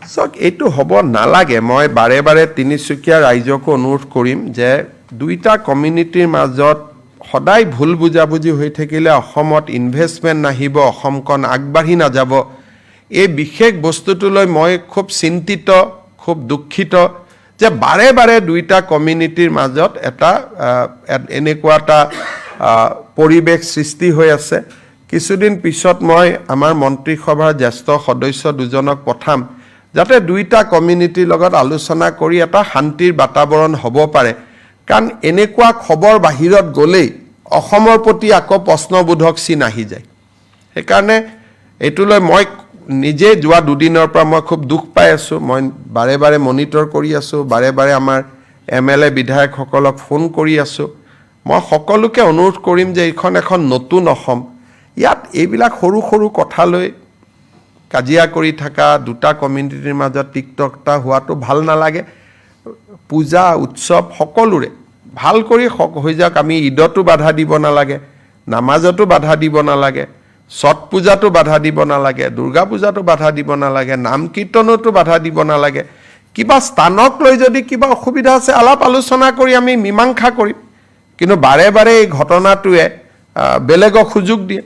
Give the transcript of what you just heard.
চাওক এইটো হ'ব নালাগে মই বাৰে বাৰে তিনিচুকীয়া ৰাইজকো অনুৰোধ কৰিম যে দুইটা কমিউনিটিৰ মাজত সদায় ভুল বুজাবুজি হৈ থাকিলে অসমত ইনভেষ্টমেণ্ট নাহিব অসমখন আগবাঢ়ি নাযাব এই বিশেষ বস্তুটোলৈ মই খুব চিন্তিত খুব দুখিত যে বাৰে বাৰে দুইটা কমিউনিটিৰ মাজত এটা এনেকুৱা এটা পৰিৱেশ সৃষ্টি হৈ আছে কিছুদিন পিছত মই আমাৰ মন্ত্ৰীসভাৰ জ্যেষ্ঠ সদস্য দুজনক পঠাম যাতে দুইটা কমিউনিটিৰ লগত আলোচনা কৰি এটা শান্তিৰ বাতাবৰণ হ'ব পাৰে কাৰণ এনেকুৱা খবৰ বাহিৰত গ'লেই অসমৰ প্ৰতি আকৌ প্ৰশ্নবোধক চিন আহি যায় সেইকাৰণে এইটোলৈ মই নিজে যোৱা দুদিনৰ পৰা মই খুব দুখ পাই আছোঁ মই বাৰে বাৰে মনিটৰ কৰি আছোঁ বাৰে বাৰে আমাৰ এমএলএ বিধায়কসকলক ফোন কৰি আছোঁ মই সকলোকে অনুৰোধ কৰিম যে এইখন এখন নতুন অসম ইয়াত এইবিলাক সৰু সৰু কথালৈ কাজিয়া কৰি থকা দুটা কমিউনিটিৰ মাজত টিকটকটা হোৱাটো ভাল নালাগে পূজা উৎসৱ সকলোৰে ভাল কৰি হৈ যাওক আমি ঈদতো বাধা দিব নালাগে নামাজতো বাধা দিব নালাগে ছট পূজাতো বাধা দিব নালাগে দুৰ্গা পূজাতো বাধা দিব নালাগে নাম কীৰ্তনতো বাধা দিব নালাগে কিবা স্থানক লৈ যদি কিবা অসুবিধা আছে আলাপ আলোচনা কৰি আমি মীমাংসা কৰিম কিন্তু বাৰে বাৰে এই ঘটনাটোৱে বেলেগক সুযোগ দিয়ে